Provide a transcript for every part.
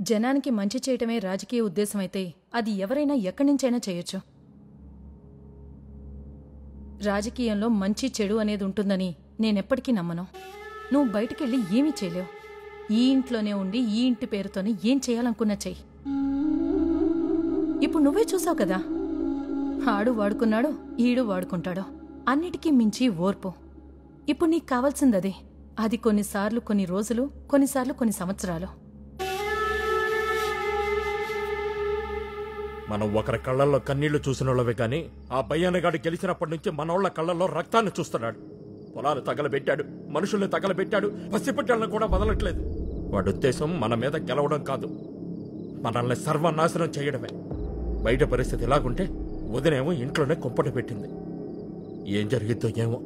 జనానికి మంచి చేయటమే రాజకీయ ఉద్దేశమైతే అది ఎవరైనా ఎక్కడి నుంచైనా చేయొచ్చు. రాజకీయంలో మంచి చెడు అనేది ఉంటుందని నేనెప్పటికీ నమ్మను. నువ్వు బయటికెళ్ళి ఏమీ చేయలేవు. ఈ ఇంట్లోనే ఉండి ఈ ఇంటి పేరుతోనే ఏం చేయాలనుకున్నా చెయ్యి. ఇప్పుడు నువ్వే చూసావు కదా, ఆడు వాడుకున్నాడు, ఈడు వాడుకుంటాడు. అన్నిటికీ మించి ఓర్పు. ఇప్పుడు నీకు కావాల్సిందదే. అది కొన్నిసార్లు కొన్ని రోజులు, కొన్నిసార్లు కొన్ని సంవత్సరాలు. మనం ఒకరి కళ్ళల్లో కన్నీళ్లు చూసినోళ్ళవే కానీ ఆ భయ్యన్నగాడు గెలిచినప్పటి నుంచి మనోళ్ల కళ్ళల్లో రక్తాన్ని చూస్తున్నాడు. పొలాలు తగలబెట్టాడు, మనుషుల్ని తగలబెట్టాడు, పసిపిట్టలను కూడా వదలట్లేదు. వాడి ఉద్దేశం మన మీద గెలవడం కాదు, మనల్ని సర్వనాశనం చేయడమే. బయట పరిస్థితి ఎలాగుంటే వదినేమో ఇంట్లోనే కుంపట పెట్టింది. ఏం జరిగిద్దో ఏమో.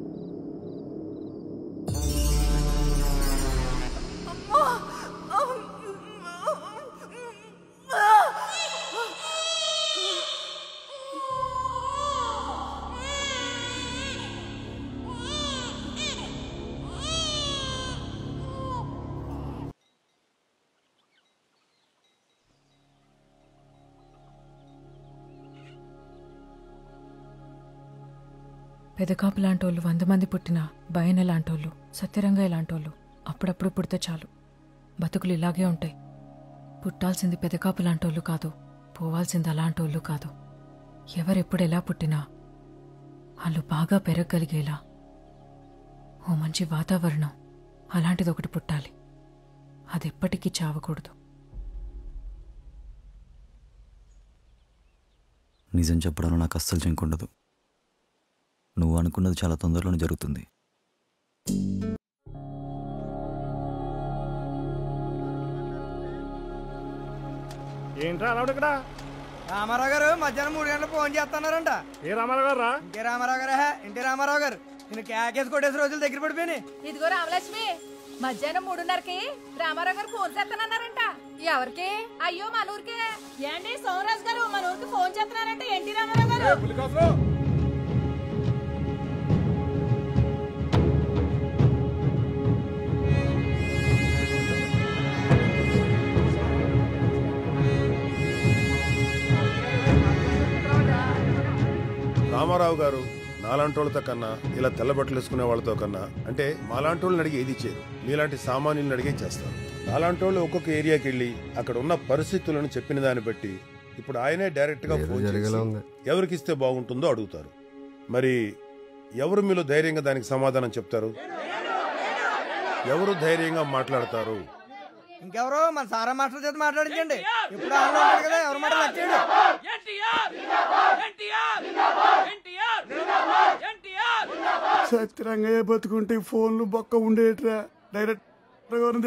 పెదకాపు లాంటోళ్ళు 100 మంది పుట్టినా భయన లాంటోళ్ళు, సత్యరంగయ్య లాంటోళ్ళు అప్పుడప్పుడు పుడితే చాలు బతుకులు ఇలాగే ఉంటాయి. పుట్టాల్సింది పెదకాపు లాంటోళ్ళు కాదు, పోవాల్సింది అలాంటోళ్ళు కాదు. ఎవరెప్పుడు ఎలా పుట్టినా వాళ్ళు బాగా పెరగగలిగేలా ఓ మంచి వాతావరణం అలాంటిదొకటి పుట్టాలి. అదెప్పటికీ చావకూడదు. నిజం చెప్పడంలో నాకు అస్సలు చెంకుండదు. నువ్వు అనుకున్నది చాలా తొందరలోనే జరుగుతుంది. ఏంట్రా అలా ఇక్కడ? రామారావు గారు మధ్యాహ్నం 3 గంటలకు ఫోన్ చేస్తున్నారంట. ఏ రామారావు గారు రా? ఇంకే రామారావు గారా? ఇంటి రామారావు గారు నేను కేకేసి కొట్టేసి రోజులు దగ్గర పడిపోయినాయి. ఇదిగో రామలక్ష్మి, మధ్యాహ్నం 3:30కి రామారావు గారు ఫోన్ చేస్తున్నారంట. ఎవరికి? అయ్యో మన ఊరికే. ఏంటి సోమరాజు గారు మన ఊరికి ఫోన్ చేస్తున్నారంట. ఏంటి రామారావు గారు? రామారావు గారు నాలాంటోళ్ళతో కన్నా ఇలా తెల్లబట్టలు వేసుకునే వాళ్ళతో కన్నా అంటే మాలాంటోళ్ళని అడిగి ఏది చేయరు, మీలాంటి సామాన్యులను అడిగే చేస్తారు. నాలాంటోళ్ళు ఒక్కొక్క ఏరియాకి వెళ్ళి అక్కడ ఉన్న పరిస్థితులను చెప్పిన దాన్ని బట్టి ఇప్పుడు ఆయనే డైరెక్ట్ గా ఫోన్ చేసి ఎవరికిస్తే బాగుంటుందో అడుగుతారు. మరి ఎవరు మీలో ధైర్యంగా దానికి సమాధానం చెప్తారు? ఎవరు ధైర్యంగా మాట్లాడతారు? ఇంకెవరో మన సారా మాస్టర్ చేత మాట్లాడించండి. ఇప్పుడు కదా ఎవరు మాట వచ్చాడు. సత్యరంగయ్య బతుకుంటే ఫోన్లు బొక్క ఉండేట్రా. డైరెక్ట్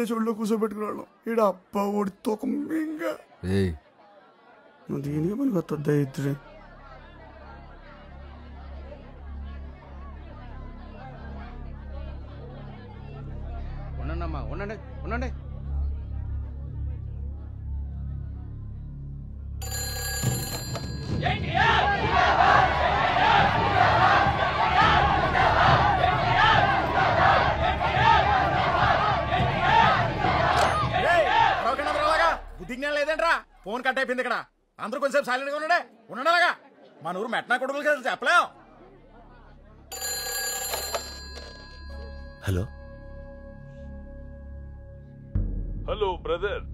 దేశంలో కూర్చోబెట్టుకున్నాడు. ఈడ అబ్బా ఓడి తూకం ఇంకా నువ్వు దీనికి మనకు వస్తుందా ఇద్దరు? ఉండండి ఉండండి ఉండండి. బుద్ధిజ్ఞానం లేదంట్రా? ఫోన్ కట్ అయిపోయింది. ఇక్కడ అందరూ కొంచెం సైలెంట్ గా ఉండడాగా. మన ఊరు మెట్నా కొడుకులు కదా చెప్పలేం. హలో హలో బ్రదర్,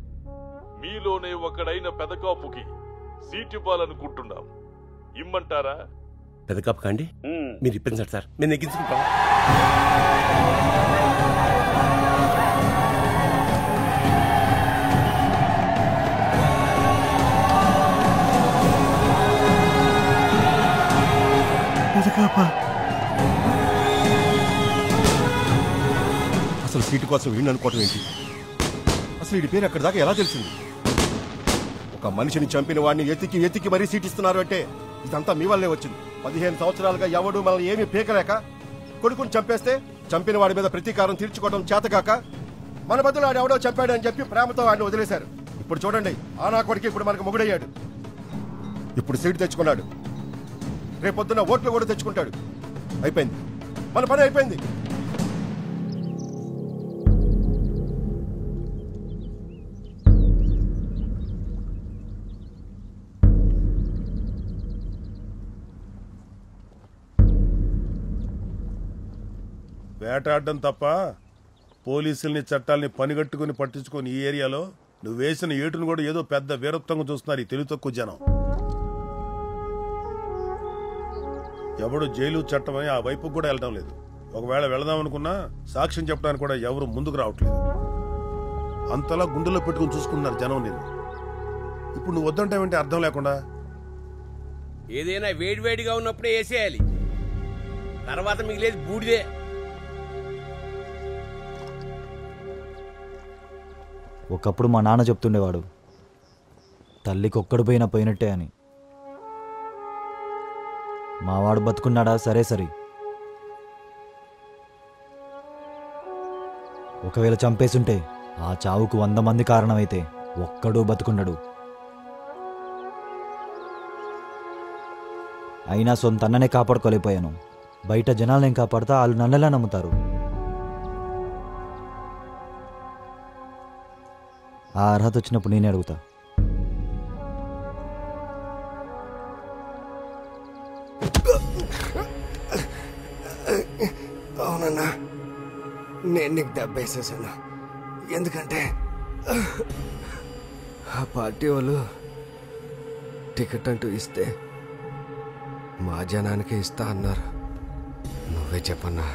మీలోనే ఒకడైన పెదకాపుకి సీట్ ఇవ్వాలనుకుంటున్నాం. ఇమ్మంటారా? పెదకాపు కాండి, మీరు ఇప్పించండి సార్, మేము నెగ్గించుకుంటాం. అసలు సీటు కోసం వీడిని అనుకోవటం ఏంటి? అసలు వీడి పేరు అక్కడి దాకా ఎలా తెలిసింది? ఒక మనిషిని చంపిన వాడిని ఎతికి మరీ సీట్ ఇస్తున్నారు అంటే ఇదంతా మీ వల్లే వచ్చింది. 15 సంవత్సరాలుగా ఎవడు మనల్ని ఏమీ పీకలేక కొడుకుని చంపేస్తే చంపిన వాడి మీద ప్రతీకారం తీర్చుకోవడం చేతకాక మన బదులు వాడు ఎవడో చంపాడని చెప్పి ప్రేమతో వాడిని వదిలేశారు. ఇప్పుడు చూడండి, ఆ నా కొడుకు ఇప్పుడు మనకు మొగుడయ్యాడు. ఇప్పుడు సీటు తెచ్చుకున్నాడు, రేపొద్దున ఓట్లు కూడా తెచ్చుకుంటాడు. అయిపోయింది, మన పని అయిపోయింది. వేటాడడం తప్ప పోలీసుల్ని చట్టాలని పనిగట్టుకుని పట్టించుకొని ఈ ఏరియాలో నువ్వు వేసిన ఏటును కూడా ఏదో పెద్ద వీరత్వంగా చూస్తున్నారు ఈ తెలివి తక్కువ జనం. ఎవడు జైలు చట్టం అని ఆ వైపుకు కూడా వెళ్ళడం లేదు. ఒకవేళ వెళదాం అనుకున్నా సాక్ష్యం చెప్పడానికి కూడా ఎవరు ముందుకు రావట్లేదు. అంతలా గుండెల్లో పెట్టుకుని చూసుకుంటున్నారు జనం నేను. ఇప్పుడు నువ్వు వద్దంటావేంటి అర్థం లేకుండా? ఏదైనా వేడివేడిగా ఉన్నప్పుడే వేసేయాలి, తర్వాత మిగిలేదు బూడిదే. ఒకప్పుడు మా నాన్న చెప్తుండేవాడు, తల్లికి ఒక్కడు పోయినా పోయినట్టే అని. మావాడు బతుకున్నాడా సరే సరి, ఒకవేళ చంపేసుంటే ఆ చావుకు 100 మంది కారణమైతే ఒక్కడూ బతుకున్నాడు. అయినా సొంత అన్ననే కాపాడుకోలేకపోయాను. బయట జనాలను కాపాడుతా వాళ్ళు నన్నెలా నమ్ముతారు? ఆ అర్హత వచ్చినప్పుడు నేనే అడుగుతా. అవునన్నా, నేను నీకు దెబ్బ వేసేసాను. ఎందుకంటే ఆ పార్టీ వాళ్ళు టికెట్ అంటూ ఇస్తే మా జనానికి ఇస్తా అన్నారు. నువ్వే చెప్పన్నా,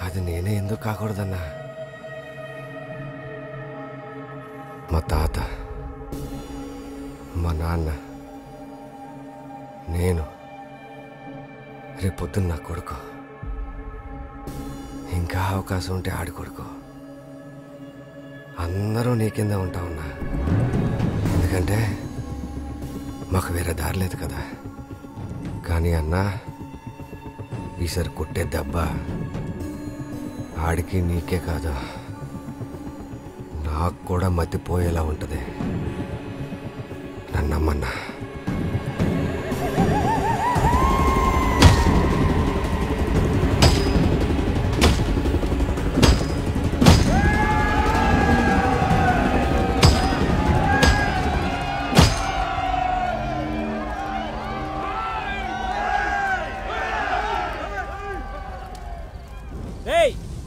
అది నేనే ఎందుకు కాకూడదన్నా? మా తాత, మా నాన్న, నేను, రేపొద్దున్న నా కొడుకు, ఇంకా అవకాశం ఉంటే ఆడి కొడుకు, అందరూ నీ కింద ఉంటావున్నా. ఎందుకంటే మాకు వేరే దారి లేదు కదా. కానీ అన్నా, ఈసారి కొట్టే దెబ్బ ఆడికి నీకే కాదు, నాకు కూడా మతిపోయేలా ఉంటుంది. నన్నమ్మన్నా.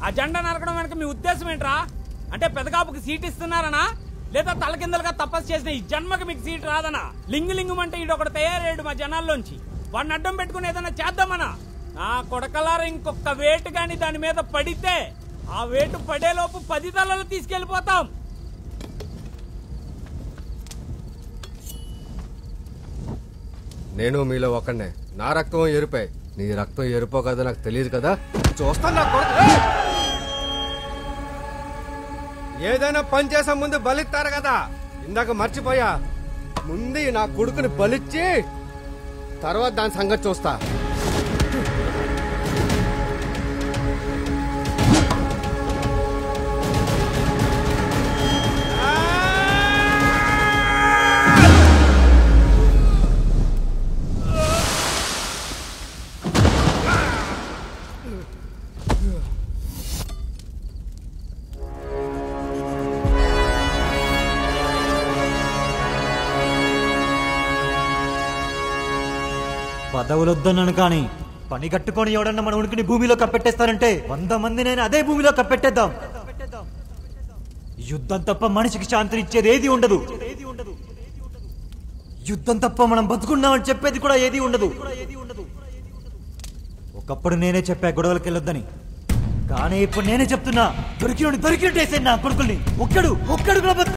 ఆ జెండా నరకడం వెనక మీ ఉద్దేశం ఏంట్రా? అంటే పెదకాపుకి సీట్ ఇస్తున్నారనా, లేదా తలకిందలుగా తపస్సు చేసిన ఈ జన్మకి మీకు సీట్ రాదనా? లింగులింగమంటే ఈడొకటి తయారయ్యాడు మా జనాల్లోంచి. వాడిని అడ్డం పెట్టుకుని ఏదైనా చేద్దామనా? నా కొడకలారా ఇంకొక వేటు గాని దాని మీద పడితే ఆ వేటు పడేలోపు 10 తలలు తీసుకెళ్లిపోతాం. నేను మీలో ఒకనే. నా రక్తం ఎరుపే, నీ రక్తం ఎరుపో కదా నాకు తెలియదు కదా. చూస్తాను. ఏదైనా పని చేసే ముందు బలిస్తారు కదా, ఇందాక మర్చిపోయా. ముందు నా కొడుకుని బలిచ్చి తర్వాత దాని సంగతి చూస్తా. పదవులొద్దన్నాను కానీ పని కట్టుకొని ఎవడన్నా మన ఉనికిని భూమిలో కప్పెట్టేస్తానంటే 100 మంది నేను అదే భూమిలో కప్పెట్టేద్దాం. యుద్ధం తప్ప మనిషికి శాంతినిచ్చేది ఏది ఉండదు. యుద్ధం తప్ప మనం బతుకున్నామని చెప్పేది కూడా ఏది ఉండదు. ఒకప్పుడు నేనే చెప్పా గొడవలకి వెళ్ళొద్దని, కానీ ఇప్పుడు నేనే చెప్తున్నా, దొరికినట్టు వేసేయండి నా కొడుకుల్ని. ఒక్కడు కూడా